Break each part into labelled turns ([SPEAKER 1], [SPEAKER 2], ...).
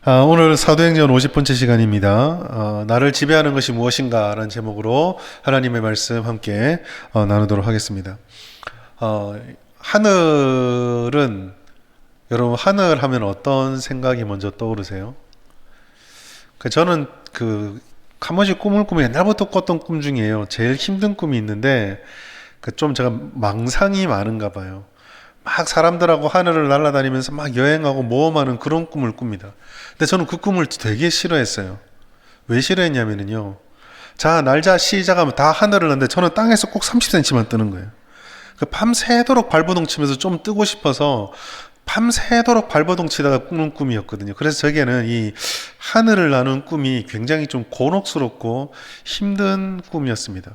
[SPEAKER 1] 오늘 사도행전 50번째 시간입니다. 나를 지배하는 것이 무엇인가 라는 제목으로 하나님의 말씀 함께 나누도록 하겠습니다. 하늘은, 여러분, 하늘 하면 어떤 생각이 먼저 떠오르세요? 저는 한 번씩 꿈을 꾸면 옛날부터 꿨던 꿈 중이에요. 제일 힘든 꿈이 있는데, 좀 제가 망상이 많은가 봐요. 막 사람들하고 하늘을 날아다니면서 막 여행하고 모험하는 그런 꿈을 꿉니다. 근데 저는 그 꿈을 되게 싫어했어요. 왜 싫어했냐면요. 자, 날자, 시작 하면 다 하늘을 하는데 저는 땅에서 꼭 30cm만 뜨는 거예요. 밤새도록 발버둥 치면서 좀 뜨고 싶어서 밤새도록 발버둥 치다가 꾸는 꿈이었거든요. 그래서 저에게는 이 하늘을 나는 꿈이 굉장히 좀 곤혹스럽고 힘든 꿈이었습니다.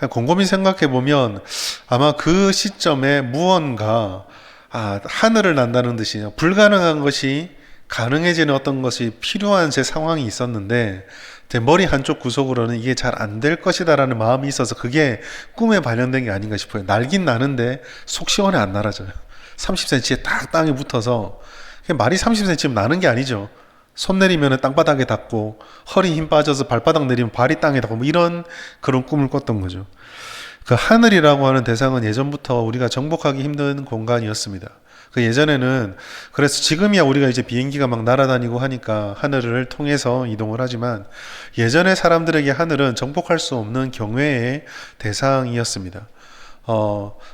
[SPEAKER 1] 곰곰이 생각해 보면 아마 그 시점에 무언가 하늘을 난다는 듯이 불가능한 것이 가능해지는 어떤 것이 필요한 제 상황이 있었는데 제 머리 한쪽 구석으로는 이게 잘 안 될 것이다라는 마음이 있어서 그게 꿈에 반영된 게 아닌가 싶어요. 날긴 나는데 속 시원해 안 날아져요. 30cm에 딱 땅에 붙어서 말이 30cm면 나는 게 아니죠. 손 내리면 땅바닥에 닿고 허리 힘 빠져서 발바닥 내리면 발이 땅에 닿고 뭐 이런 그런 꿈을 꿨던 거죠. 그 하늘이라고 하는 대상은 예전부터 우리가 정복하기 힘든 공간이었습니다. 그 예전에는 그래서 지금이야 우리가 이제 비행기가 막 날아다니고 하니까 하늘을 통해서 이동을 하지만 예전의 사람들에게 하늘은 정복할 수 없는 경외의 대상이었습니다.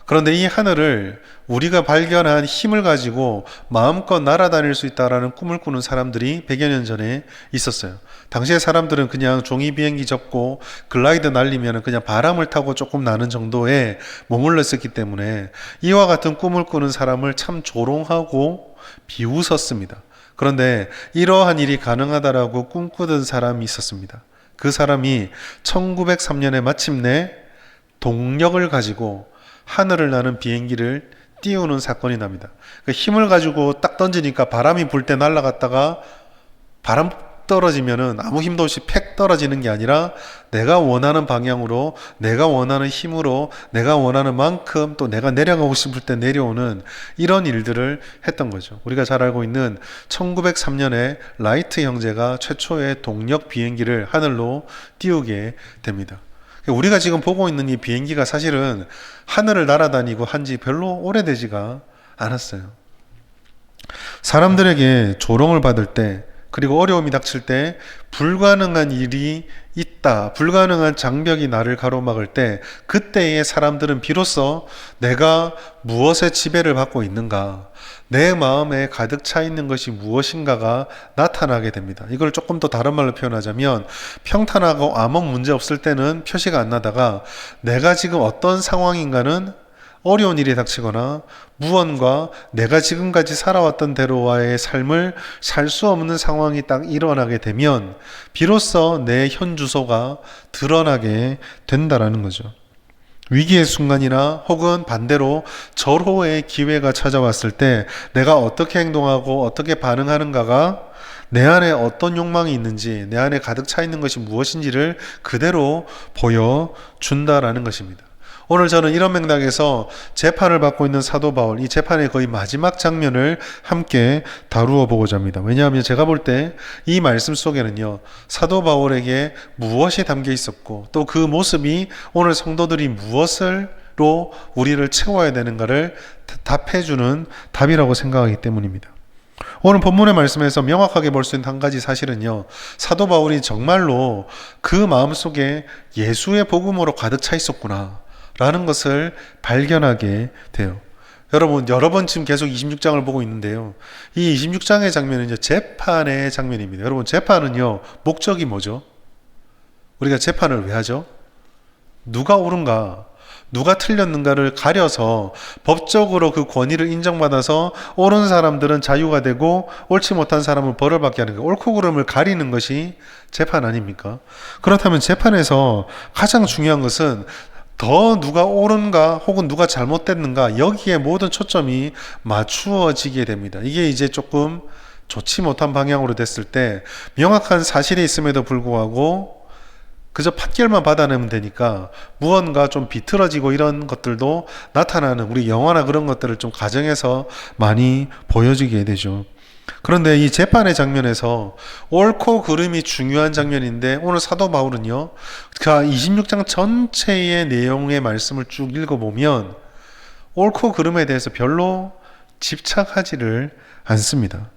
[SPEAKER 1] 그런데 이 하늘을 우리가 발견한 힘을 가지고 마음껏 날아다닐 수 있다라는 꿈을 꾸는 사람들이 100여 년 전에 있었어요. 당시에 사람들은 그냥 종이 비행기 접고 글라이더 날리면 그냥 바람을 타고 조금 나는 정도에 머물러 있었기 때문에 이와 같은 꿈을 꾸는 사람을 참 조롱하고 비웃었습니다. 그런데 이러한 일이 가능하다라고 꿈꾸던 사람이 있었습니다. 그 사람이 1903년에 마침내 동력을 가지고 하늘을 나는 비행기를 띄우는 사건이 납니다. 힘을 가지고 딱 던지니까 바람이 불 때 날아갔다가 바람 떨어지면은 아무 힘도 없이 팩 떨어지는 게 아니라 내가 원하는 방향으로 내가 원하는 힘으로 내가 원하는 만큼 또 내가 내려가고 싶을 때 내려오는 이런 일들을 했던 거죠. 우리가 잘 알고 있는 1903년에 라이트 형제가 최초의 동력 비행기를 하늘로 띄우게 됩니다. 우리가 지금 보고 있는 이 비행기가 사실은 하늘을 날아다니고 한지 별로 오래되지가 않았어요. 사람들에게 조롱을 받을 때 그리고 어려움이 닥칠 때 불가능한 일이 있다, 불가능한 장벽이 나를 가로막을 때 그때의 사람들은 비로소 내가 무엇에 지배를 받고 있는가, 내 마음에 가득 차 있는 것이 무엇인가가 나타나게 됩니다. 이걸 조금 더 다른 말로 표현하자면 평탄하고 아무 문제 없을 때는 표시가 안 나다가 내가 지금 어떤 상황인가는 어려운 일이 닥치거나 무언가 내가 지금까지 살아왔던 대로와의 삶을 살 수 없는 상황이 딱 일어나게 되면 비로소 내 현 주소가 드러나게 된다라는 거죠. 위기의 순간이나 혹은 반대로 절호의 기회가 찾아왔을 때 내가 어떻게 행동하고 어떻게 반응하는가가 내 안에 어떤 욕망이 있는지, 내 안에 가득 차 있는 것이 무엇인지를 그대로 보여준다라는 것입니다. 오늘 저는 이런 맥락에서 재판을 받고 있는 사도 바울, 이 재판의 거의 마지막 장면을 함께 다루어 보고자 합니다. 왜냐하면 제가 볼 때 이 말씀 속에는요, 사도 바울에게 무엇이 담겨 있었고 또 그 모습이 오늘 성도들이 무엇으로 우리를 채워야 되는가를 답해주는 답이라고 생각하기 때문입니다. 오늘 본문의 말씀에서 명확하게 볼 수 있는 한 가지 사실은요, 사도 바울이 정말로 그 마음속에 예수의 복음으로 가득 차 있었구나 라는 것을 발견하게 돼요. 여러분, 여러 번 지금 계속 26장을 보고 있는데요, 이 26장의 장면은 재판의 장면입니다. 여러분, 재판은요 목적이 뭐죠? 우리가 재판을 왜 하죠? 누가 옳은가, 누가 틀렸는가를 가려서 법적으로 그 권위를 인정받아서 옳은 사람들은 자유가 되고 옳지 못한 사람은 벌을 받게 하는 거예요. 옳고 그름을 가리는 것이 재판 아닙니까? 그렇다면 재판에서 가장 중요한 것은 더 누가 옳은가 혹은 누가 잘못됐는가, 여기에 모든 초점이 맞추어지게 됩니다. 이게 이제 조금 좋지 못한 방향으로 됐을 때 명확한 사실이 있음에도 불구하고 그저 판결만 받아내면 되니까 무언가 좀 비틀어지고 이런 것들도 나타나는, 우리 영화나 그런 것들을 좀 가정에서 많이 보여지게 되죠. 그런데 이 재판의 장면에서 옳고 그름이 중요한 장면인데 오늘 사도 바울은요, 그 26장 전체의 내용의 말씀을 쭉 읽어보면 옳고 그름에 대해서 별로 집착하지를 않습니다.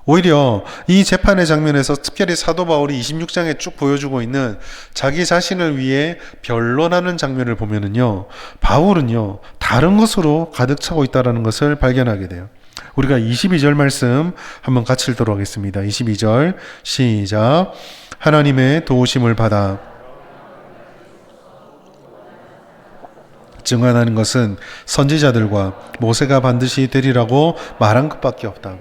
[SPEAKER 1] 오히려 이 재판의 장면에서 특별히 사도 바울이 26장에 쭉 보여주고 있는 자기 자신을 위해 변론하는 장면을 보면은요, 바울은요, 다른 것으로 가득 차고 있다는 것을 발견하게 돼요. 우리가 22절 말씀 한번 같이 읽도록 하겠습니다. 22절 시작. 하나님의 도우심을 받아 증언하는 것은 선지자들과 모세가 반드시 되리라고 말한 것밖에 없다.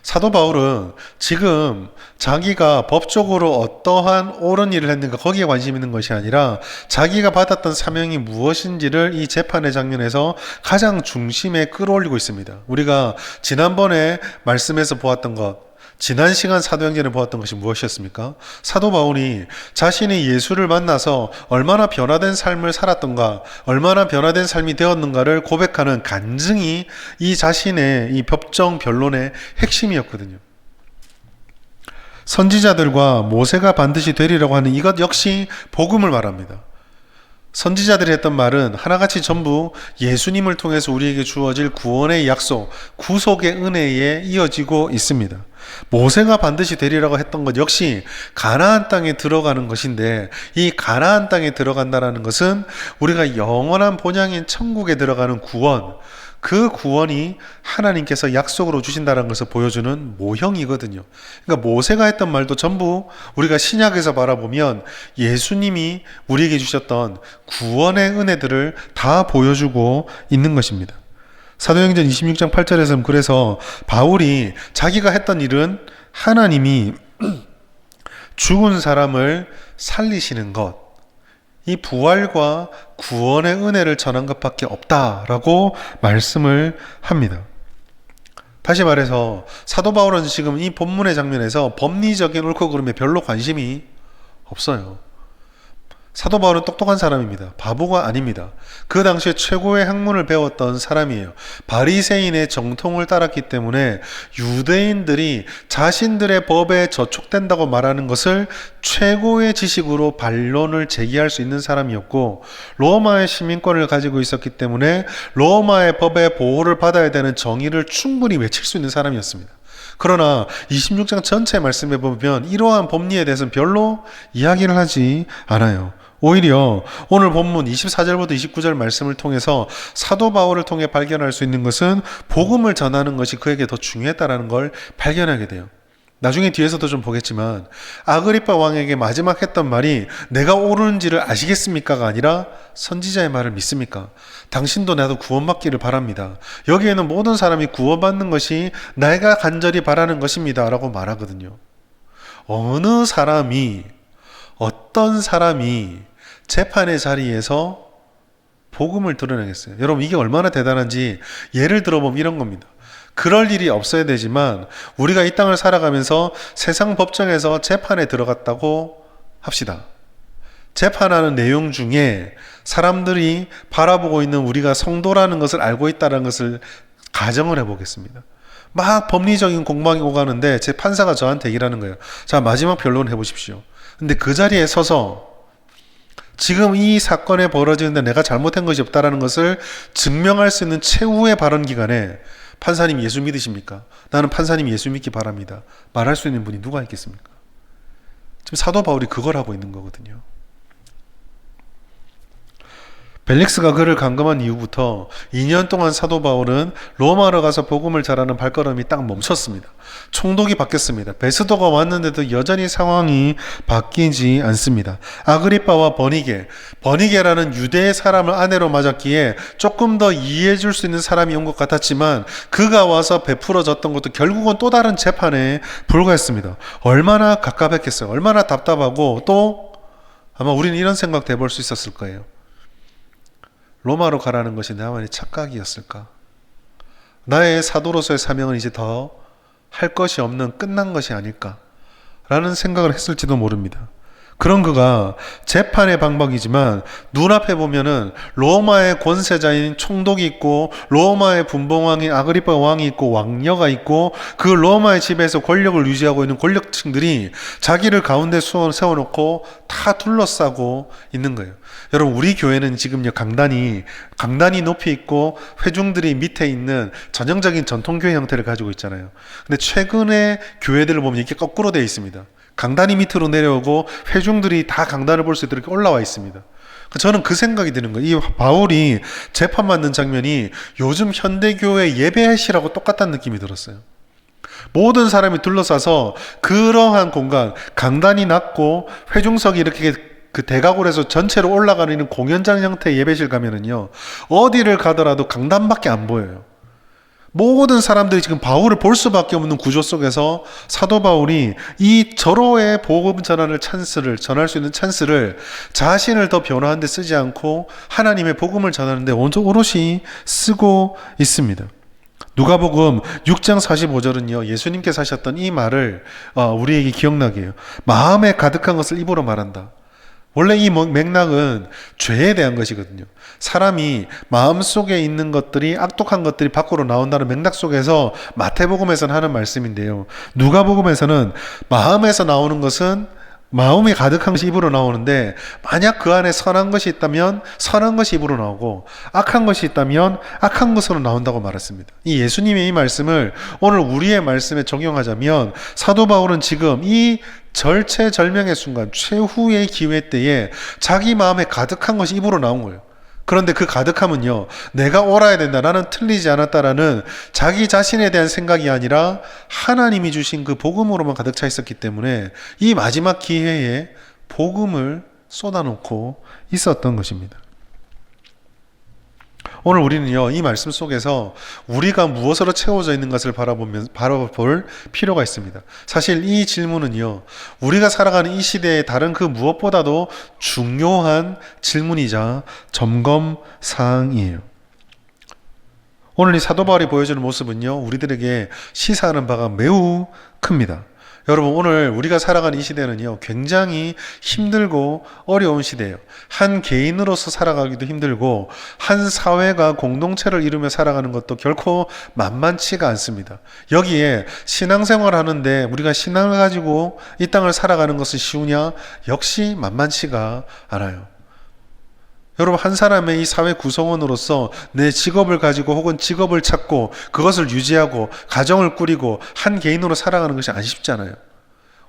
[SPEAKER 1] 사도 바울은 지금 자기가 법적으로 어떠한 옳은 일을 했는가 거기에 관심 있는 것이 아니라 자기가 받았던 사명이 무엇인지를 이 재판의 장면에서 가장 중심에 끌어올리고 있습니다. 우리가 지난번에 말씀에서 보았던 것, 지난 시간 사도행전에 보았던 것이 무엇이었습니까? 사도 바울이 자신이 예수를 만나서 얼마나 변화된 삶을 살았던가, 얼마나 변화된 삶이 되었는가를 고백하는 간증이 이 자신의 이 법정 변론의 핵심이었거든요. 선지자들과 모세가 반드시 되리라고 하는 이것 역시 복음을 말합니다. 선지자들이 했던 말은 하나같이 전부 예수님을 통해서 우리에게 주어질 구원의 약속, 구속의 은혜에 이어지고 있습니다. 모세가 반드시 되리라고 했던 것 역시 가나안 땅에 들어가는 것인데, 이 가나안 땅에 들어간다는 것은 우리가 영원한 본향인 천국에 들어가는 구원, 그 구원이 하나님께서 약속으로 주신다는 것을 보여주는 모형이거든요. 그러니까 모세가 했던 말도 전부 우리가 신약에서 바라보면 예수님이 우리에게 주셨던 구원의 은혜들을 다 보여주고 있는 것입니다. 사도행전 26장 8절에서는 그래서 바울이 자기가 했던 일은 하나님이 죽은 사람을 살리시는 것, 이 부활과 구원의 은혜를 전한 것밖에 없다라고 말씀을 합니다. 다시 말해서 사도 바울은 지금 이 본문의 장면에서 법리적인 옳고 그름에 별로 관심이 없어요. 사도 바울은 똑똑한 사람입니다. 바보가 아닙니다. 그 당시에 최고의 학문을 배웠던 사람이에요. 바리새인의 정통을 따랐기 때문에 유대인들이 자신들의 법에 저촉된다고 말하는 것을 최고의 지식으로 반론을 제기할 수 있는 사람이었고, 로마의 시민권을 가지고 있었기 때문에 로마의 법의 보호를 받아야 되는 정의를 충분히 외칠 수 있는 사람이었습니다. 그러나 26장 전체 말씀에 보면 이러한 법리에 대해서는 별로 이야기를 하지 않아요. 오히려 오늘 본문 24절부터 29절 말씀을 통해서 사도 바울을 통해 발견할 수 있는 것은 복음을 전하는 것이 그에게 더 중요했다는 걸 발견하게 돼요. 나중에 뒤에서도 좀 보겠지만 아그리파 왕에게 마지막 했던 말이 내가 옳은지를 아시겠습니까가 아니라 선지자의 말을 믿습니까? 당신도 나도 구원받기를 바랍니다. 여기에는 모든 사람이 구원받는 것이 내가 간절히 바라는 것입니다 라고 말하거든요. 어떤 사람이 재판의 자리에서 복음을 드러내겠어요? 여러분, 이게 얼마나 대단한지 예를 들어보면 이런 겁니다. 그럴 일이 없어야 되지만 우리가 이 땅을 살아가면서 세상 법정에서 재판에 들어갔다고 합시다. 재판하는 내용 중에 사람들이 바라보고 있는 우리가 성도라는 것을 알고 있다는 것을 가정을 해보겠습니다. 막 법리적인 공방이 오가는데 제 판사가 저한테 얘기하는 거예요. 자, 마지막 변론 해보십시오. 근데 그 자리에 서서 지금 이 사건에 벌어지는데 내가 잘못한 것이 없다는 것을 증명할 수 있는 최후의 발언 기간에 판사님 예수 믿으십니까? 나는 판사님 예수 믿기 바랍니다. 말할 수 있는 분이 누가 있겠습니까? 지금 사도 바울이 그걸 하고 있는 거거든요. 벨릭스가 그를 감금한 이후부터 2년 동안 사도 바울은 로마로 가서 복음을 전하는 발걸음이 딱 멈췄습니다. 총독이 바뀌었습니다. 베스도가 왔는데도 여전히 상황이 바뀌지 않습니다. 아그리빠와 버니게라는 유대의 사람을 아내로 맞았기에 조금 더 이해해 줄 수 있는 사람이 온 것 같았지만 그가 와서 베풀어졌던 것도 결국은 또 다른 재판에 불과했습니다. 얼마나 갑갑했겠어요. 얼마나 답답하고 또 아마 우리는 이런 생각도 해볼 수 있었을 거예요. 로마로 가라는 것이 나만의 착각이었을까? 나의 사도로서의 사명은 이제 더 할 것이 없는 끝난 것이 아닐까? 라는 생각을 했을지도 모릅니다. 그런 그가 재판의 방법이지만 눈앞에 보면은 로마의 권세자인 총독이 있고 로마의 분봉왕인 아그리파 왕이 있고 왕녀가 있고 그 로마의 집에서 권력을 유지하고 있는 권력층들이 자기를 가운데 세워놓고 다 둘러싸고 있는 거예요. 여러분, 우리 교회는 지금요 강단이 높이 있고 회중들이 밑에 있는 전형적인 전통교회 형태를 가지고 있잖아요. 근데 최근에 교회들을 보면 이렇게 거꾸로 되어 있습니다. 강단이 밑으로 내려오고 회중들이 다 강단을 볼 수 있도록 이렇게 올라와 있습니다. 저는 그 생각이 드는 거예요. 이 바울이 재판받는 장면이 요즘 현대교회 예배실하고 똑같다는 느낌이 들었어요. 모든 사람이 둘러싸서 그러한 공간, 강단이 낮고 회중석이 이렇게 그 대각으로 해서 전체로 올라가는 공연장 형태의 예배실 가면은요, 어디를 가더라도 강단밖에 안 보여요. 모든 사람들이 지금 바울을 볼 수밖에 없는 구조 속에서 사도 바울이 이 절호의 복음 전환을 전할 수 있는 찬스를 자신을 더 변화하는 데 쓰지 않고 하나님의 복음을 전하는 데 오롯이 쓰고 있습니다. 누가복음 6장 45절은요, 예수님께서 하셨던 이 말을 우리에게 기억나게 해요. 마음에 가득한 것을 입으로 말한다. 원래 이 맥락은 죄에 대한 것이거든요. 사람이 마음속에 있는 것들이, 악독한 것들이 밖으로 나온다는 맥락 속에서 마태복음에서는 하는 말씀인데요. 누가복음에서는 마음에서 나오는 것은 마음이 가득한 것이 입으로 나오는데, 만약 그 안에 선한 것이 있다면 선한 것이 입으로 나오고 악한 것이 있다면 악한 것으로 나온다고 말했습니다. 이 예수님의 이 말씀을 오늘 우리의 말씀에 적용하자면, 사도 바울은 지금 이 절체절명의 순간, 최후의 기회 때에 자기 마음에 가득한 것이 입으로 나온 거예요. 그런데 그 가득함은요, 내가 옳아야 된다, 나는 틀리지 않았다라는 자기 자신에 대한 생각이 아니라 하나님이 주신 그 복음으로만 가득 차 있었기 때문에 이 마지막 기회에 복음을 쏟아놓고 있었던 것입니다. 오늘 우리는요, 이 말씀 속에서 우리가 무엇으로 채워져 있는 것을 바라볼 필요가 있습니다. 사실 이 질문은요, 우리가 살아가는 이 시대의 다른 그 무엇보다도 중요한 질문이자 점검 사항이에요. 오늘 이 사도 바울이 보여주는 모습은요, 우리들에게 시사하는 바가 매우 큽니다. 여러분, 오늘 우리가 살아가는 이 시대는요, 굉장히 힘들고 어려운 시대예요. 한 개인으로서 살아가기도 힘들고 한 사회가 공동체를 이루며 살아가는 것도 결코 만만치가 않습니다. 여기에 신앙생활 하는데 우리가 신앙을 가지고 이 땅을 살아가는 것은 쉬우냐? 역시 만만치가 않아요. 여러분, 한 사람의 이 사회 구성원으로서 내 직업을 가지고 혹은 직업을 찾고 그것을 유지하고 가정을 꾸리고 한 개인으로 살아가는 것이 안 쉽잖아요.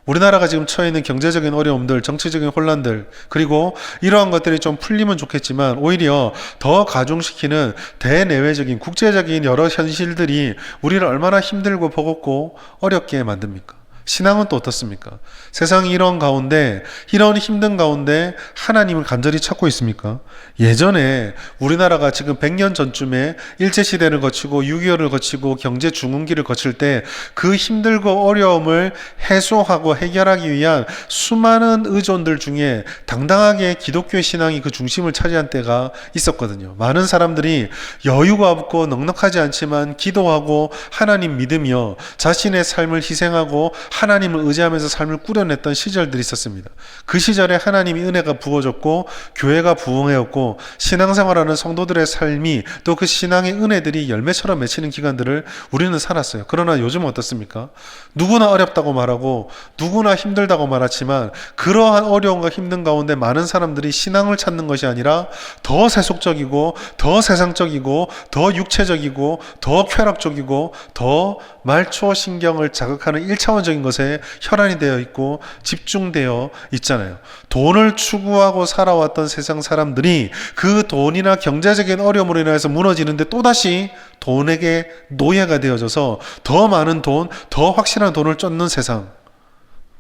[SPEAKER 1] 우리나라가 지금 처해 있는 경제적인 어려움들, 정치적인 혼란들, 그리고 이러한 것들이 좀 풀리면 좋겠지만 오히려 더 가중시키는 대내외적인 국제적인 여러 현실들이 우리를 얼마나 힘들고 버겁고 어렵게 만듭니까? 신앙은 또 어떻습니까? 세상이 이런 가운데, 이런 힘든 가운데 하나님을 간절히 찾고 있습니까? 예전에 우리나라가 지금 100년 전쯤에 일제시대를 거치고 6.25를 거치고 경제 중흥기를 거칠 때 그 힘들고 어려움을 해소하고 해결하기 위한 수많은 의존들 중에 당당하게 기독교의 신앙이 그 중심을 차지한 때가 있었거든요. 많은 사람들이 여유가 없고 넉넉하지 않지만 기도하고 하나님 믿으며 자신의 삶을 희생하고 하나님을 의지하면서 삶을 꾸려냈던 시절들이 있었습니다. 그 시절에 하나님이 은혜가 부어졌고 교회가 부흥해왔고 신앙생활하는 성도들의 삶이 또 그 신앙의 은혜들이 열매처럼 맺히는 기간들을 우리는 살았어요. 그러나 요즘은 어떻습니까? 누구나 어렵다고 말하고 누구나 힘들다고 말하지만 그러한 어려움과 힘든 가운데 많은 사람들이 신앙을 찾는 것이 아니라 더 세속적이고 더 세상적이고 더 육체적이고 더 쾌락적이고 더 말초 신경을 자극하는 1차원적인 것에 혈안이 되어 있고 집중되어 있잖아요. 돈을 추구하고 살아왔던 세상 사람들이 그 돈이나 경제적인 어려움으로 인해서 무너지는데 또다시 돈에게 노예가 되어져서 더 많은 돈, 더 확실한 돈을 쫓는 세상.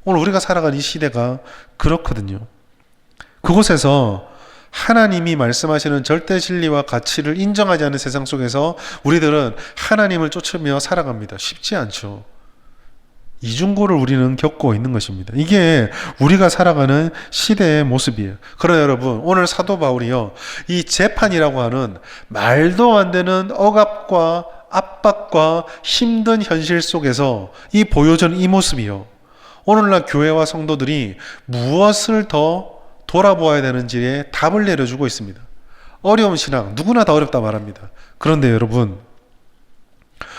[SPEAKER 1] 오늘 우리가 살아가는 이 시대가 그렇거든요. 그곳에서 하나님이 말씀하시는 절대 진리와 가치를 인정하지 않는 세상 속에서 우리들은 하나님을 쫓으며 살아갑니다. 쉽지 않죠. 이중고를 우리는 겪고 있는 것입니다. 이게 우리가 살아가는 시대의 모습이에요. 그러나 여러분, 오늘 사도 바울이요, 이 재판이라고 하는 말도 안 되는 억압과 압박과 힘든 현실 속에서 이 보여준 이 모습이요, 오늘날 교회와 성도들이 무엇을 더 돌아보아야 되는지에 답을 내려주고 있습니다. 어려운 신앙, 누구나 다 어렵다 말합니다. 그런데 여러분,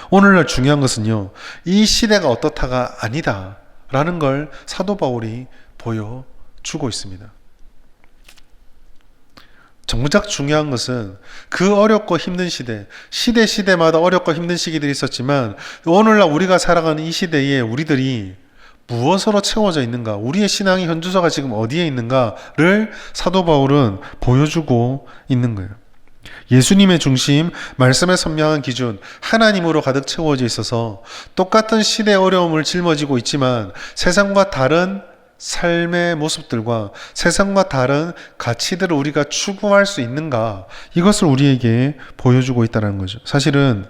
[SPEAKER 1] 오늘날 중요한 것은요, 이 시대가 어떻다가 아니다 라는 걸 사도 바울이 보여주고 있습니다. 정작 중요한 것은 그 어렵고 힘든 시대마다 어렵고 힘든 시기들이 있었지만 오늘날 우리가 살아가는 이 시대에 우리들이 무엇으로 채워져 있는가, 우리의 신앙의 현주소가 지금 어디에 있는가를 사도 바울은 보여주고 있는 거예요. 예수님의 중심, 말씀의 선명한 기준, 하나님으로 가득 채워져 있어서 똑같은 시대의 어려움을 짊어지고 있지만 세상과 다른 삶의 모습들과 세상과 다른 가치들을 우리가 추구할 수 있는가, 이것을 우리에게 보여주고 있다는 거죠. 사실은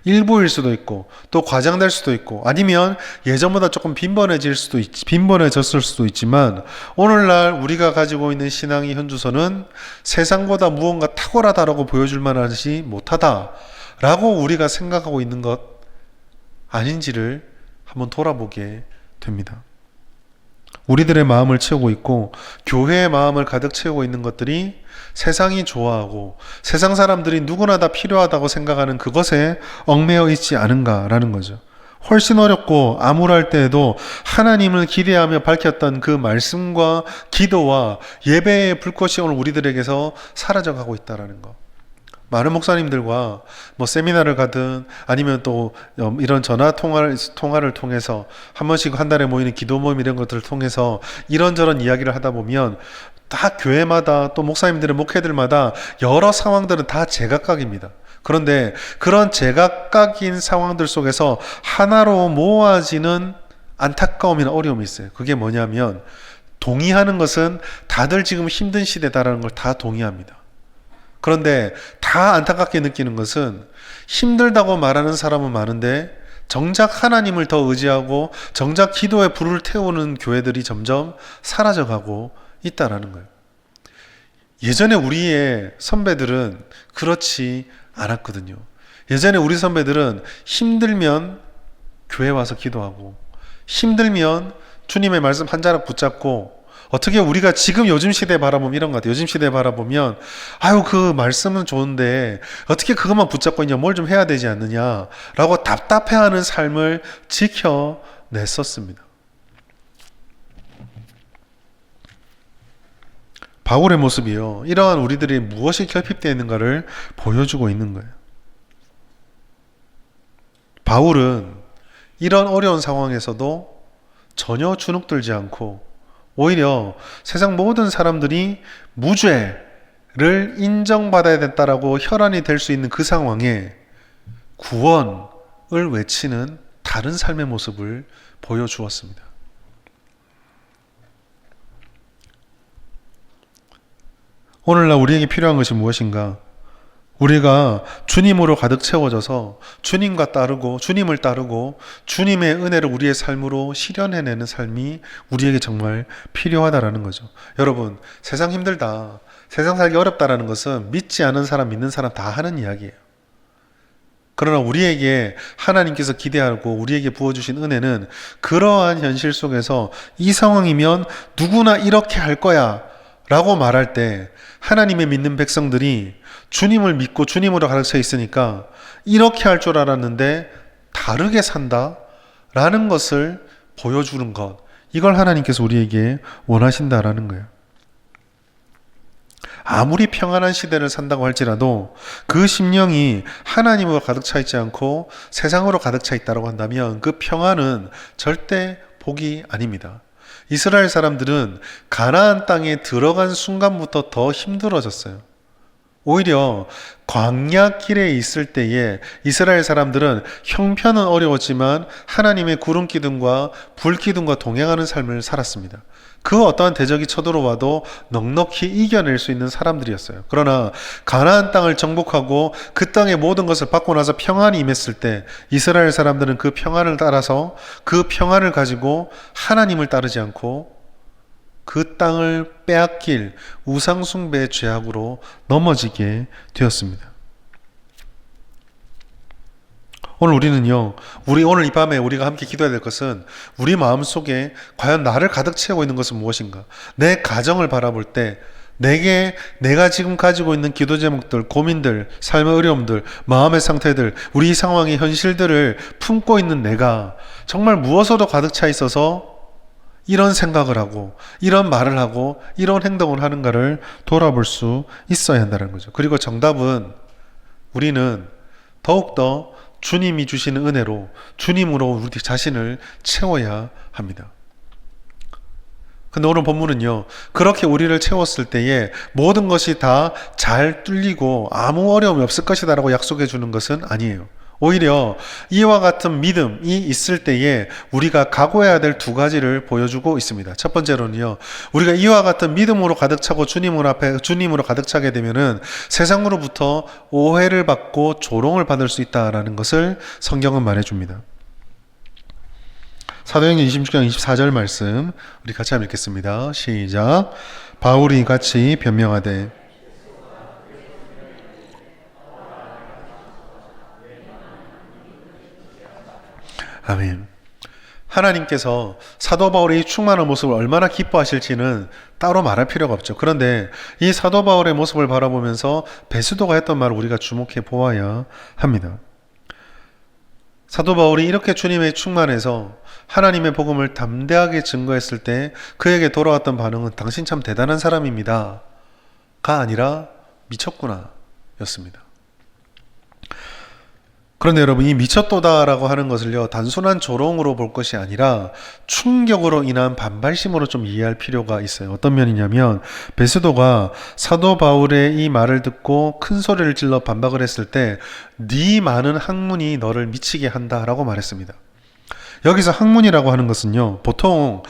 [SPEAKER 1] 일부일 수도 있고 또 과장될 수도 있고 아니면 예전보다 조금 빈번해졌을 수도 있지만 오늘날 우리가 가지고 있는 신앙의 현주소는 세상보다 무언가 탁월하다라고 보여줄 만하지 못하다라고 우리가 생각하고 있는 것 아닌지를 한번 돌아보게 됩니다. 우리들의 마음을 채우고 있고 교회의 마음을 가득 채우고 있는 것들이 세상이 좋아하고 세상 사람들이 누구나 다 필요하다고 생각하는 그것에 얽매여 있지 않은가라는 거죠. 훨씬 어렵고 암울할 때에도 하나님을 기대하며 밝혔던 그 말씀과 기도와 예배의 불꽃이 오늘 우리들에게서 사라져가고 있다는 거. 많은 목사님들과 세미나를 가든 아니면 또 이런 전화 통화를 통해서 한 번씩 한 달에 모이는 기도 모임 이런 것들을 통해서 이런저런 이야기를 하다 보면 다 교회마다 또 목사님들의 목회들마다 여러 상황들은 다 제각각입니다. 그런데 그런 제각각인 상황들 속에서 하나로 모아지는 안타까움이나 어려움이 있어요. 그게 뭐냐면 동의하는 것은 다들 지금 힘든 시대다라는 걸 다 동의합니다. 그런데 다 안타깝게 느끼는 것은 힘들다고 말하는 사람은 많은데 정작 하나님을 더 의지하고 정작 기도의 불을 태우는 교회들이 점점 사라져가고 있다라는 거예요. 예전에 우리의 선배들은 그렇지 않았거든요. 예전에 우리 선배들은 힘들면 교회 와서 기도하고 힘들면 주님의 말씀 한 자락 붙잡고 어떻게 우리가 지금 요즘 시대에 바라보면 이런 것 같아요. 요즘 시대에 바라보면 아유 그 말씀은 좋은데 어떻게 그것만 붙잡고 있냐, 뭘 좀 해야 되지 않느냐 라고 답답해하는 삶을 지켜냈었습니다. 바울의 모습이요, 이러한 우리들이 무엇이 결핍되어 있는가를 보여주고 있는 거예요. 바울은 이런 어려운 상황에서도 전혀 주눅들지 않고 오히려 세상 모든 사람들이 무죄를 인정받아야 된다라고 혈안이 될 수 있는 그 상황에 구원을 외치는 다른 삶의 모습을 보여주었습니다. 오늘날 우리에게 필요한 것이 무엇인가? 우리가 주님으로 가득 채워져서 주님을 따르고 주님의 은혜를 우리의 삶으로 실현해내는 삶이 우리에게 정말 필요하다라는 거죠. 여러분, 세상 힘들다, 세상 살기 어렵다라는 것은 믿지 않은 사람, 믿는 사람 다 하는 이야기예요. 그러나 우리에게 하나님께서 기대하고 우리에게 부어주신 은혜는 그러한 현실 속에서 이 상황이면 누구나 이렇게 할 거야 라고 말할 때 하나님의 믿는 백성들이 주님을 믿고 주님으로 가득 차 있으니까 이렇게 할 줄 알았는데 다르게 산다 라는 것을 보여주는 것, 이걸 하나님께서 우리에게 원하신다라는 거예요. 아무리 평안한 시대를 산다고 할지라도 그 심령이 하나님으로 가득 차 있지 않고 세상으로 가득 차 있다고 한다면 그 평안은 절대 복이 아닙니다. 이스라엘 사람들은 가나안 땅에 들어간 순간부터 더 힘들어졌어요. 오히려 광야 길에 있을 때에 이스라엘 사람들은 형편은 어려웠지만 하나님의 구름 기둥과 불 기둥과 동행하는 삶을 살았습니다. 그 어떠한 대적이 쳐들어와도 넉넉히 이겨낼 수 있는 사람들이었어요. 그러나 가나안 땅을 정복하고 그 땅의 모든 것을 받고 나서 평안이 임했을 때 이스라엘 사람들은 그 평안을 따라서 그 평안을 가지고 하나님을 따르지 않고 그 땅을 빼앗길 우상숭배의 죄악으로 넘어지게 되었습니다. 오늘 우리는요, 오늘 이 밤에 우리가 함께 기도해야 될 것은 우리 마음 속에 과연 나를 가득 채우고 있는 것은 무엇인가? 내 가정을 바라볼 때 내가 지금 가지고 있는 기도 제목들, 고민들, 삶의 어려움들, 마음의 상태들, 우리 상황의 현실들을 품고 있는 내가 정말 무엇으로 가득 차 있어서 이런 생각을 하고 이런 말을 하고 이런 행동을 하는가를 돌아볼 수 있어야 한다는 거죠. 그리고 정답은 우리는 더욱더 주님이 주시는 은혜로 주님으로 우리 자신을 채워야 합니다. 근데 오늘 본문은요, 그렇게 우리를 채웠을 때에 모든 것이 다 잘 뚫리고 아무 어려움이 없을 것이다 라고 약속해 주는 것은 아니에요. 오히려 이와 같은 믿음이 있을 때에 우리가 각오해야 될 두 가지를 보여주고 있습니다. 첫 번째로는요, 우리가 이와 같은 믿음으로 가득 차고 주님으로 가득 차게 되면은 세상으로부터 오해를 받고 조롱을 받을 수 있다라는 것을 성경은 말해줍니다. 사도행전 26장 24절 말씀 우리 같이 한번 읽겠습니다. 시작. 바울이 같이 변명하되 아멘. 하나님께서 사도 바울의 충만한 모습을 얼마나 기뻐하실지는 따로 말할 필요가 없죠. 그런데 이 사도 바울의 모습을 바라보면서 베스도가 했던 말을 우리가 주목해 보아야 합니다. 사도 바울이 이렇게 주님의 충만해서 하나님의 복음을 담대하게 증거했을 때 그에게 돌아왔던 반응은 당신 참 대단한 사람입니다 가 아니라 미쳤구나 였습니다. 그런데 여러분, 이 미쳤도다라고 하는 것을요, 단순한 조롱으로 볼 것이 아니라 충격으로 인한 반발심으로 좀 이해할 필요가 있어요. 어떤 면이냐면 베스도가 사도 바울의 이 말을 듣고 큰 소리를 질러 반박을 했을 때 네 많은 학문이 너를 미치게 한다라고 말했습니다. 여기서 학문이라고 하는 것은요, 보통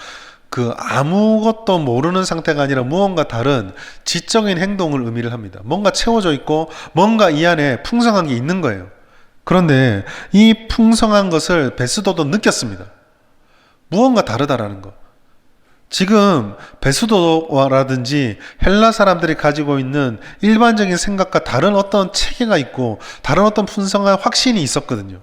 [SPEAKER 1] 아무것도 모르는 상태가 아니라 무언가 다른 지적인 행동을 의미를 합니다. 뭔가 채워져 있고 뭔가 이 안에 풍성한 게 있는 거예요. 그런데 이 풍성한 것을 베스도도 느꼈습니다. 무언가 다르다라는 거. 지금 베스도라든지 헬라 사람들이 가지고 있는 일반적인 생각과 다른 어떤 체계가 있고 다른 어떤 풍성한 확신이 있었거든요.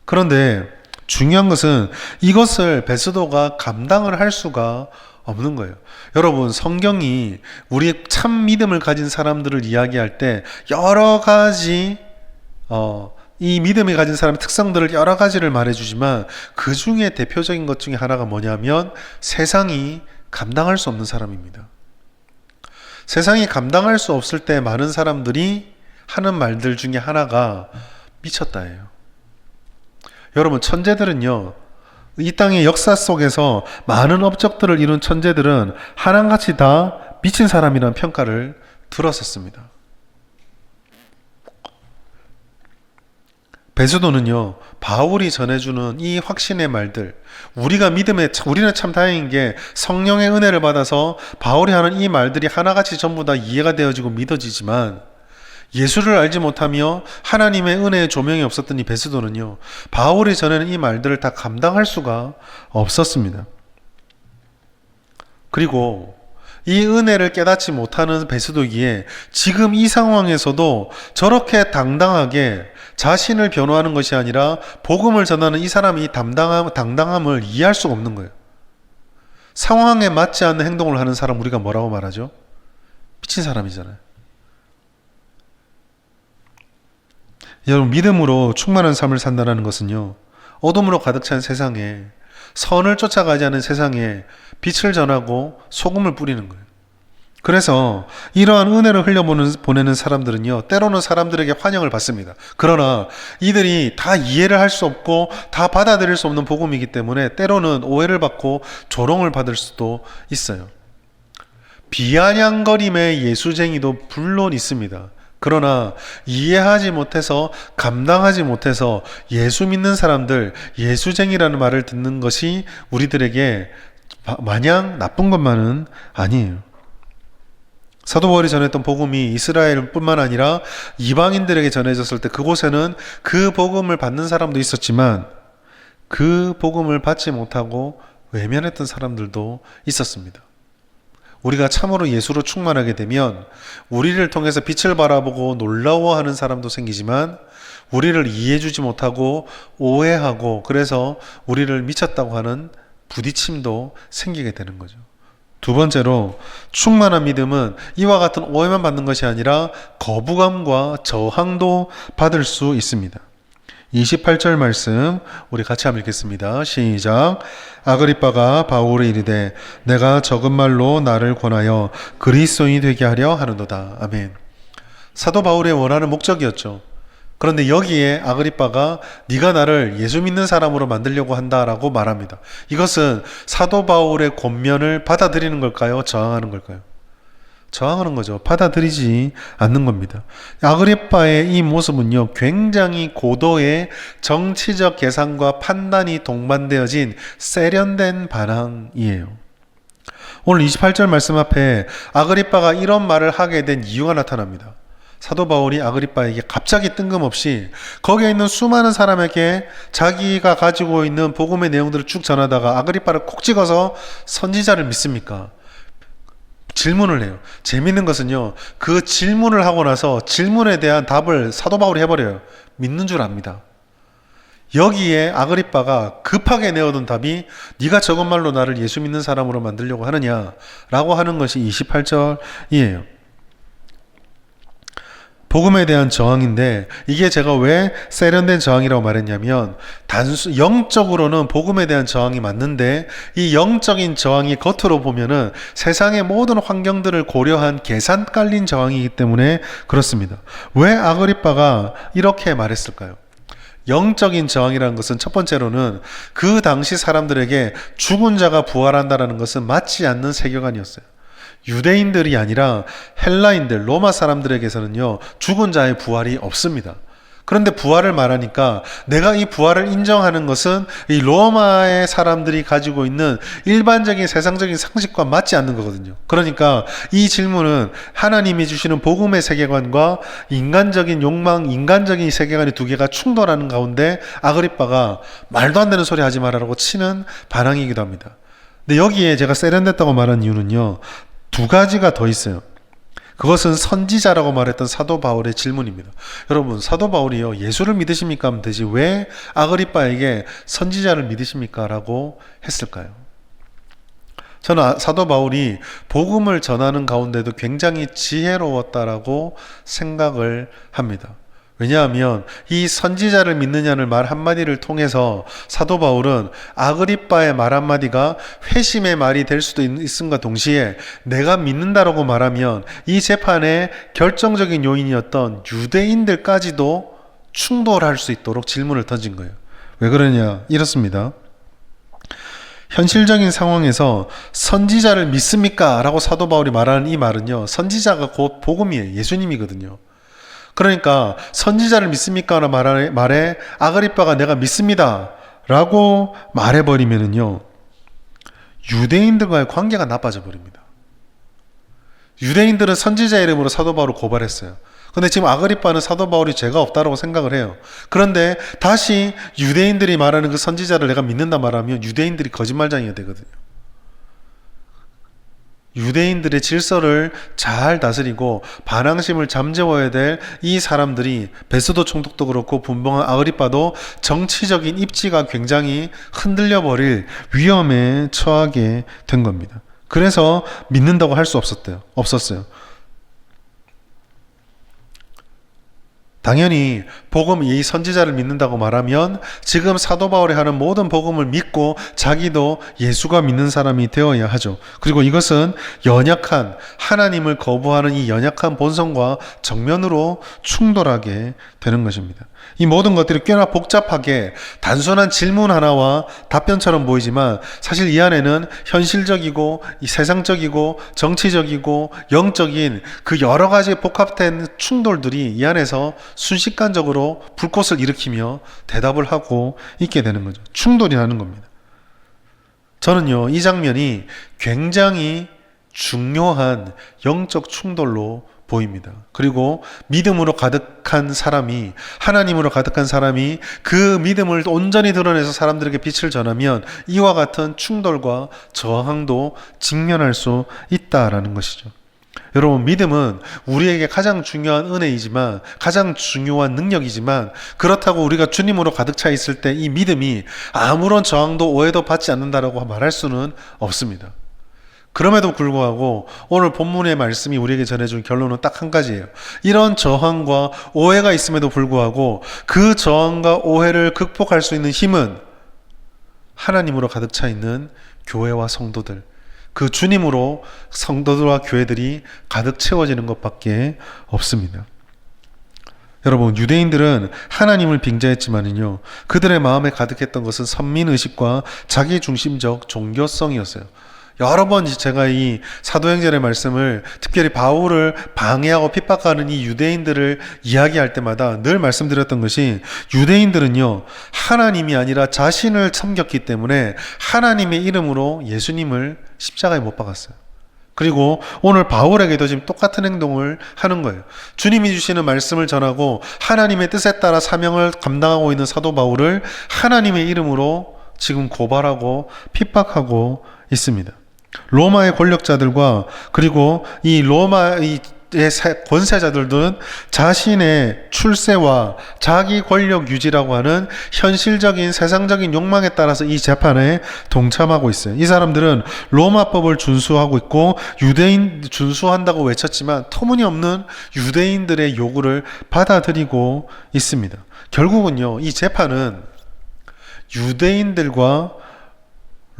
[SPEAKER 1] 그런데 중요한 것은 이것을 베스도가 감당을 할 수가 없는 거예요. 여러분, 성경이 우리 참 믿음을 가진 사람들을 이야기할 때 여러 가지 이 믿음이 가진 사람의 특성들을 여러 가지를 말해주지만 그 중에 대표적인 것 중에 하나가 뭐냐면 세상이 감당할 수 없는 사람입니다. 세상이 감당할 수 없을 때 많은 사람들이 하는 말들 중에 하나가 미쳤다예요. 여러분, 천재들은요, 이 땅의 역사 속에서 많은 업적들을 이룬 천재들은 하나같이 다 미친 사람이라는 평가를 들었었습니다. 베스도는요, 바울이 전해주는 이 확신의 말들, 우리는 참 다행인 게 성령의 은혜를 받아서 바울이 하는 이 말들이 하나같이 전부 다 이해가 되어지고 믿어지지만 예수를 알지 못하며 하나님의 은혜의 조명이 없었던 이 베스도는요, 바울이 전하는 이 말들을 다 감당할 수가 없었습니다. 그리고 이 은혜를 깨닫지 못하는 베스도기에 지금 이 상황에서도 저렇게 당당하게 자신을 변호하는 것이 아니라 복음을 전하는 이 사람이 당당함을 이해할 수가 없는 거예요. 상황에 맞지 않는 행동을 하는 사람 우리가 뭐라고 말하죠? 미친 사람이잖아요. 여러분, 믿음으로 충만한 삶을 산다는 것은요, 어둠으로 가득 찬 세상에, 선을 쫓아가지 않은 세상에 빛을 전하고 소금을 뿌리는 거예요. 그래서 이러한 은혜를 흘려보내는 사람들은요, 때로는 사람들에게 환영을 받습니다. 그러나 이들이 다 이해를 할 수 없고 다 받아들일 수 없는 복음이기 때문에 때로는 오해를 받고 조롱을 받을 수도 있어요. 비아냥거림의 예수쟁이도 물론 있습니다. 그러나 이해하지 못해서, 감당하지 못해서 예수 믿는 사람들, 예수쟁이라는 말을 듣는 것이 우리들에게 마냥 나쁜 것만은 아니에요. 사도 바울이 전했던 복음이 이스라엘뿐만 아니라 이방인들에게 전해졌을 때 그곳에는 그 복음을 받는 사람도 있었지만 그 복음을 받지 못하고 외면했던 사람들도 있었습니다. 우리가 참으로 예수로 충만하게 되면 우리를 통해서 빛을 바라보고 놀라워하는 사람도 생기지만 우리를 이해해주지 못하고 오해하고 그래서 우리를 미쳤다고 하는 부딪힘도 생기게 되는 거죠. 두 번째로 충만한 믿음은 이와 같은 오해만 받는 것이 아니라 거부감과 저항도 받을 수 있습니다. 28절 말씀 우리 같이 한번 읽겠습니다. 시작. 아그리빠가 바울에 이르되 내가 적은 말로 나를 권하여 그리스도인이 되게 하려 하는도다. 아멘. 사도 바울의 원하는 목적이었죠. 그런데 여기에 아그리빠가 네가 나를 예수 믿는 사람으로 만들려고 한다라고 말합니다. 이것은 사도 바울의 권면을 받아들이는 걸까요? 저항하는 걸까요? 저항하는 거죠. 받아들이지 않는 겁니다. 아그리빠의 이 모습은요, 굉장히 고도의 정치적 계산과 판단이 동반되어진 세련된 반항이에요. 오늘 28절 말씀 앞에 아그리빠가 이런 말을 하게 된 이유가 나타납니다. 사도 바울이 아그리빠에게 갑자기 뜬금없이 거기에 있는 수많은 사람에게 자기가 가지고 있는 복음의 내용들을 쭉 전하다가 아그리빠를 콕 찍어서 선지자를 믿습니까? 질문을 해요. 재밌는 것은요, 그 질문을 하고 나서 질문에 대한 답을 사도 바울이 해버려요. 믿는 줄 압니다. 여기에 아그리빠가 급하게 내어둔 답이 네가 저것 말로 나를 예수 믿는 사람으로 만들려고 하느냐라고 하는 것이 28절이에요. 복음에 대한 저항인데 이게 제가 왜 세련된 저항이라고 말했냐면 영적으로는 복음에 대한 저항이 맞는데 이 영적인 저항이 겉으로 보면은 세상의 모든 환경들을 고려한 계산 깔린 저항이기 때문에 그렇습니다. 왜 아그리빠가 이렇게 말했을까요? 영적인 저항이라는 것은 첫 번째로는 그 당시 사람들에게 죽은 자가 부활한다는 것은 맞지 않는 세계관이었어요. 유대인들이 아니라 헬라인들, 로마 사람들에게서는요, 죽은 자의 부활이 없습니다. 그런데 부활을 말하니까 내가 이 부활을 인정하는 것은 이 로마의 사람들이 가지고 있는 일반적인 세상적인 상식과 맞지 않는 거거든요. 그러니까 이 질문은 하나님이 주시는 복음의 세계관과 인간적인 욕망, 인간적인 세계관이 두 개가 충돌하는 가운데 아그리빠가 말도 안 되는 소리 하지 말라고 치는 반항이기도 합니다. 근데 여기에 제가 세련됐다고 말한 이유는요, 두 가지가 더 있어요. 그것은 선지자라고 말했던 사도 바울의 질문입니다. 여러분, 사도 바울이요, 예수를 믿으십니까? 하면 되지 왜 아그리빠에게 선지자를 믿으십니까? 라고 했을까요? 저는 사도 바울이 복음을 전하는 가운데도 굉장히 지혜로웠다라고 생각을 합니다. 왜냐하면 이 선지자를 믿느냐는 말 한마디를 통해서 사도 바울은 아그리빠의 말 한마디가 회심의 말이 될 수도 있음과 동시에 내가 믿는다라고 말하면 이 재판의 결정적인 요인이었던 유대인들까지도 충돌할 수 있도록 질문을 던진 거예요. 왜 그러냐? 이렇습니다. 현실적인 상황에서 선지자를 믿습니까? 라고 사도 바울이 말하는 이 말은요, 선지자가 곧 복음이에요. 예수님이거든요. 그러니까 선지자를 믿습니까? 라는 말에 아그리빠가 내가 믿습니다 라고 말해버리면은요, 유대인들과의 관계가 나빠져 버립니다. 유대인들은 선지자 이름으로 사도 바울을 고발했어요. 근데 지금 아그리빠는 사도 바울이 죄가 없다라고 생각을 해요. 그런데 다시 유대인들이 말하는 그 선지자를 내가 믿는다 말하면 유대인들이 거짓말쟁이가 되거든요. 유대인들의 질서를 잘 다스리고 반항심을 잠재워야 될 이 사람들이 베스도 총독도 그렇고 분봉한 아그리빠도 정치적인 입지가 굉장히 흔들려 버릴 위험에 처하게 된 겁니다. 그래서 믿는다고 할 수 없었어요. 당연히 복음, 이 선지자를 믿는다고 말하면 지금 사도 바울이 하는 모든 복음을 믿고 자기도 예수가 믿는 사람이 되어야 하죠. 그리고 이것은 연약한 하나님을 거부하는 이 연약한 본성과 정면으로 충돌하게 되는 것입니다. 이 모든 것들이 꽤나 복잡하게 단순한 질문 하나와 답변처럼 보이지만 사실 이 안에는 현실적이고 이 세상적이고 정치적이고 영적인 그 여러 가지 복합된 충돌들이 이 안에서 순식간적으로 불꽃을 일으키며 대답을 하고 있게 되는 거죠. 충돌이 나는 겁니다. 저는요, 이 장면이 굉장히 중요한 영적 충돌로 보입니다. 그리고 믿음으로 가득한 사람이, 하나님으로 가득한 사람이 그 믿음을 온전히 드러내서 사람들에게 빛을 전하면 이와 같은 충돌과 저항도 직면할 수 있다라는 것이죠. 여러분, 믿음은 우리에게 가장 중요한 은혜이지만, 가장 중요한 능력이지만, 그렇다고 우리가 주님으로 가득 차 있을 때 이 믿음이 아무런 저항도 오해도 받지 않는다라고 말할 수는 없습니다. 그럼에도 불구하고 오늘 본문의 말씀이 우리에게 전해준 결론은 딱 한 가지예요. 이런 저항과 오해가 있음에도 불구하고 그 저항과 오해를 극복할 수 있는 힘은 하나님으로 가득 차 있는 교회와 성도들, 그 주님으로 성도들과 교회들이 가득 채워지는 것밖에 없습니다. 여러분, 유대인들은 하나님을 빙자했지만요, 그들의 마음에 가득했던 것은 선민의식과 자기중심적 종교성이었어요. 여러 번 제가 이 사도행전의 말씀을, 특별히 바울을 방해하고 핍박하는 이 유대인들을 이야기할 때마다 늘 말씀드렸던 것이, 유대인들은요, 하나님이 아니라 자신을 섬겼기 때문에 하나님의 이름으로 예수님을 십자가에 못 박았어요. 그리고 오늘 바울에게도 지금 똑같은 행동을 하는 거예요. 주님이 주시는 말씀을 전하고 하나님의 뜻에 따라 사명을 감당하고 있는 사도 바울을 하나님의 이름으로 지금 고발하고 핍박하고 있습니다. 로마의 권력자들과 그리고 이 로마의 권세자들은 자신의 출세와 자기 권력 유지라고 하는 현실적인 세상적인 욕망에 따라서 이 재판에 동참하고 있어요. 이 사람들은 로마법을 준수하고 있고 유대인 준수한다고 외쳤지만 터무니없는 유대인들의 요구를 받아들이고 있습니다. 결국은요, 이 재판은 유대인들과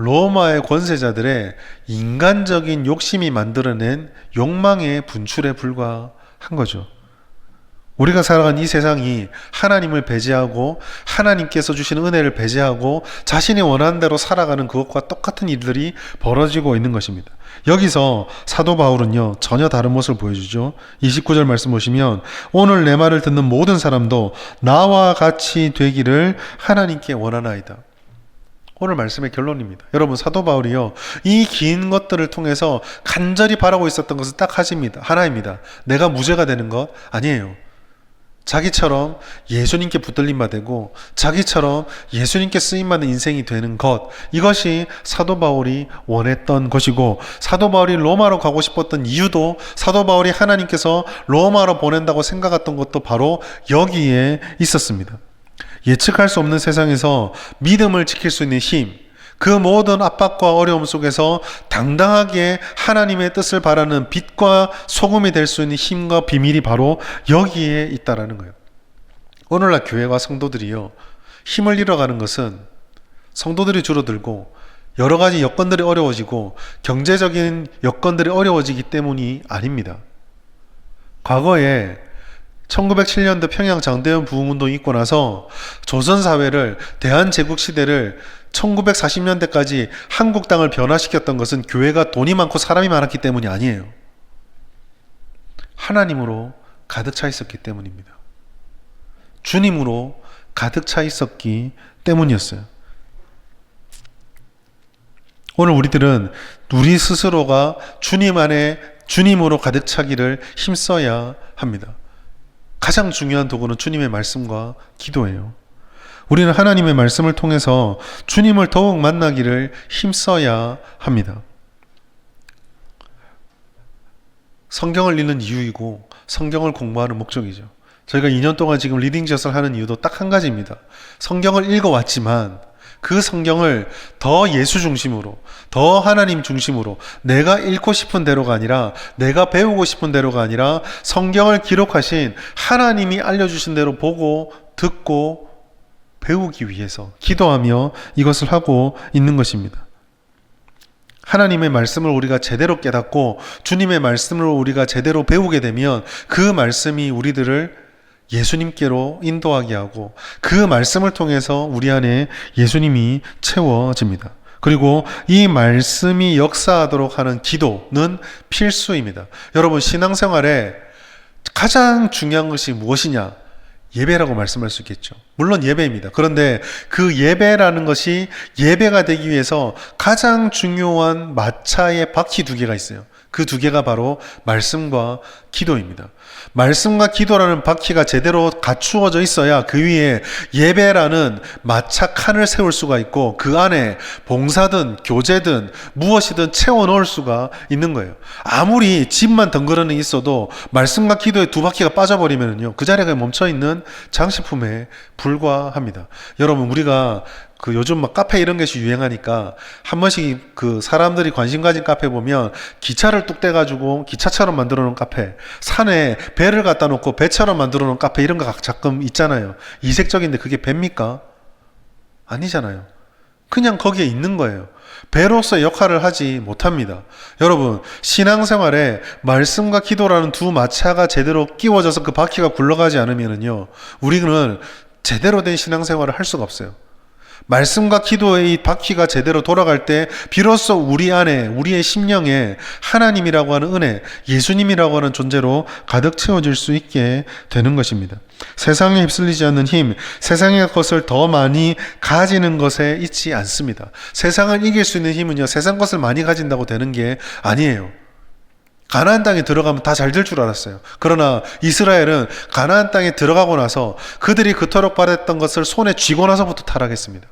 [SPEAKER 1] 로마의 권세자들의 인간적인 욕심이 만들어낸 욕망의 분출에 불과한 거죠. 우리가 살아가는 이 세상이 하나님을 배제하고 하나님께서 주시는 은혜를 배제하고 자신이 원하는 대로 살아가는 그것과 똑같은 일들이 벌어지고 있는 것입니다. 여기서 사도 바울은요, 전혀 다른 모습을 보여주죠. 29절 말씀 보시면, 오늘 내 말을 듣는 모든 사람도 나와 같이 되기를 하나님께 원하나이다. 오늘 말씀의 결론입니다. 여러분, 사도 바울이요, 이 긴 것들을 통해서 간절히 바라고 있었던 것은 딱 하나입니다. 내가 무죄가 되는 것 아니에요. 자기처럼 예수님께 붙들림 받고 자기처럼 예수님께 쓰임받는 인생이 되는 것, 이것이 사도 바울이 원했던 것이고, 사도 바울이 로마로 가고 싶었던 이유도, 사도 바울이 하나님께서 로마로 보낸다고 생각했던 것도 바로 여기에 있었습니다. 예측할 수 없는 세상에서 믿음을 지킬 수 있는 힘, 그 모든 압박과 어려움 속에서 당당하게 하나님의 뜻을 바라는 빛과 소금이 될 수 있는 힘과 비밀이 바로 여기에 있다라는 거예요. 오늘날 교회와 성도들이요, 힘을 잃어가는 것은 성도들이 줄어들고 여러 가지 여건들이 어려워지고 경제적인 여건들이 어려워지기 때문이 아닙니다. 과거에 1907년도 평양 장대현 부흥운동이 있고 나서 조선사회를, 대한제국시대를 1940년대까지 한국 땅을 변화시켰던 것은 교회가 돈이 많고 사람이 많았기 때문이 아니에요. 하나님으로 가득 차 있었기 때문입니다. 주님으로 가득 차 있었기 때문이었어요. 오늘 우리들은 우리 스스로가 주님 안에 주님으로 가득 차기를 힘써야 합니다. 가장 중요한 도구는 주님의 말씀과 기도예요. 우리는 하나님의 말씀을 통해서 주님을 더욱 만나기를 힘써야 합니다. 성경을 읽는 이유이고 성경을 공부하는 목적이죠. 저희가 2년 동안 지금 리딩젯을 하는 이유도 딱 한 가지입니다. 성경을 읽어왔지만 그 성경을 더 예수 중심으로, 더 하나님 중심으로, 내가 읽고 싶은 대로가 아니라, 내가 배우고 싶은 대로가 아니라 성경을 기록하신 하나님이 알려주신 대로 보고 듣고 배우기 위해서 기도하며 이것을 하고 있는 것입니다. 하나님의 말씀을 우리가 제대로 깨닫고 주님의 말씀을 우리가 제대로 배우게 되면 그 말씀이 우리들을 예수님께로 인도하게 하고 그 말씀을 통해서 우리 안에 예수님이 채워집니다. 그리고 이 말씀이 역사하도록 하는 기도는 필수입니다. 여러분, 신앙생활에 가장 중요한 것이 무엇이냐? 예배라고 말씀할 수 있겠죠. 물론 예배입니다. 그런데 그 예배라는 것이 예배가 되기 위해서 가장 중요한 마차의 바퀴 두 개가 있어요. 그 두 개가 바로 말씀과 기도입니다. 말씀과 기도라는 바퀴가 제대로 갖추어져 있어야 그 위에 예배라는 마차 칸을 세울 수가 있고 그 안에 봉사든 교제든 무엇이든 채워 넣을 수가 있는 거예요. 아무리 집만 덩그러니 있어도 말씀과 기도의 두 바퀴가 빠져버리면요, 그 자리가 멈춰 있는 장식품에 불과합니다. 여러분, 우리가 그 요즘 막 카페 이런 것이 유행하니까 한 번씩 그 사람들이 관심 가진 카페 보면 기차를 뚝 떼가지고 기차처럼 만들어 놓은 카페, 산에 배를 갖다 놓고 배처럼 만들어 놓은 카페, 이런 거 가끔 있잖아요. 이색적인데 그게 배입니까? 아니잖아요. 그냥 거기에 있는 거예요. 배로서의 역할을 하지 못합니다. 여러분, 신앙생활에 말씀과 기도라는 두 마차가 제대로 끼워져서 그 바퀴가 굴러가지 않으면요, 우리는 제대로 된 신앙생활을 할 수가 없어요. 말씀과 기도의 이 바퀴가 제대로 돌아갈 때 비로소 우리 안에, 우리의 심령에 하나님이라고 하는 은혜, 예수님이라고 하는 존재로 가득 채워질 수 있게 되는 것입니다. 세상에 휩쓸리지 않는 힘, 세상의 것을 더 많이 가지는 것에 있지 않습니다. 세상을 이길 수 있는 힘은요, 세상 것을 많이 가진다고 되는 게 아니에요. 가나안 땅에 들어가면 다 잘 될 줄 알았어요. 그러나 이스라엘은 가나안 땅에 들어가고 나서 그들이 그토록 바랬던 것을 손에 쥐고 나서부터 타락했습니다.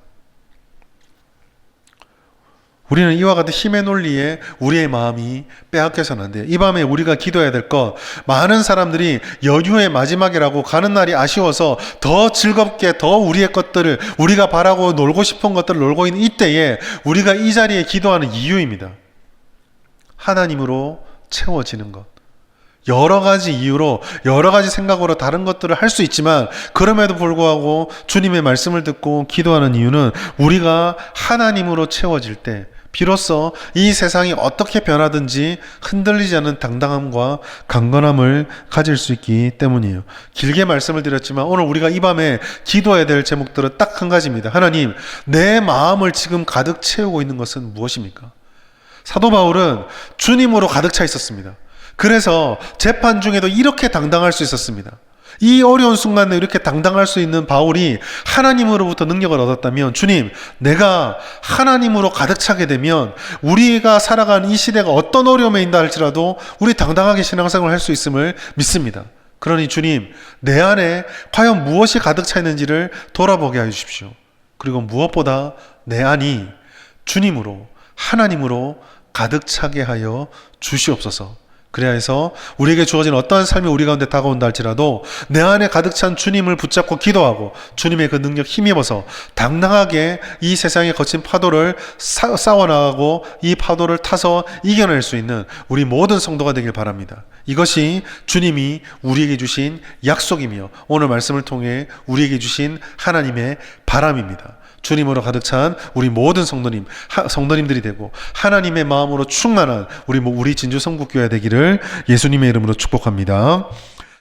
[SPEAKER 1] 우리는 이와 같은 힘의 논리에 우리의 마음이 빼앗겨서는 안 돼요. 이 밤에 우리가 기도해야 될 것, 많은 사람들이 연휴의 마지막이라고 가는 날이 아쉬워서 더 즐겁게 더 우리의 것들을, 우리가 바라고 놀고 싶은 것들을 놀고 있는 이때에 우리가 이 자리에 기도하는 이유입니다. 하나님으로 채워지는 것. 여러 가지 이유로, 여러 가지 생각으로 다른 것들을 할 수 있지만 그럼에도 불구하고 주님의 말씀을 듣고 기도하는 이유는 우리가 하나님으로 채워질 때 비로소 이 세상이 어떻게 변하든지 흔들리지 않는 당당함과 강건함을 가질 수 있기 때문이에요. 길게 말씀을 드렸지만 오늘 우리가 이 밤에 기도해야 될 제목들은 딱 한 가지입니다. 하나님, 내 마음을 지금 가득 채우고 있는 것은 무엇입니까? 사도 바울은 주님으로 가득 차 있었습니다. 그래서 재판 중에도 이렇게 당당할 수 있었습니다. 이 어려운 순간에 이렇게 당당할 수 있는 바울이 하나님으로부터 능력을 얻었다면, 주님, 내가 하나님으로 가득 차게 되면 우리가 살아가는 이 시대가 어떤 어려움에 있다 할지라도 우리 당당하게 신앙생활을 할 수 있음을 믿습니다. 그러니 주님, 내 안에 과연 무엇이 가득 차 있는지를 돌아보게 해주십시오. 그리고 무엇보다 내 안이 주님으로, 하나님으로 가득 차게 하여 주시옵소서. 그래야 해서 우리에게 주어진 어떠한 삶이 우리 가운데 다가온다 할지라도 내 안에 가득 찬 주님을 붙잡고 기도하고 주님의 그 능력 힘입어서 당당하게 이 세상의 거친 파도를 싸워나가고 이 파도를 타서 이겨낼 수 있는 우리 모든 성도가 되길 바랍니다. 이것이 주님이 우리에게 주신 약속이며 오늘 말씀을 통해 우리에게 주신 하나님의 바람입니다. 주님으로 가득 찬 우리 모든 성도님들이 되고 하나님의 마음으로 충만한 우리 진주 성국교회 되기를 예수님의 이름으로 축복합니다.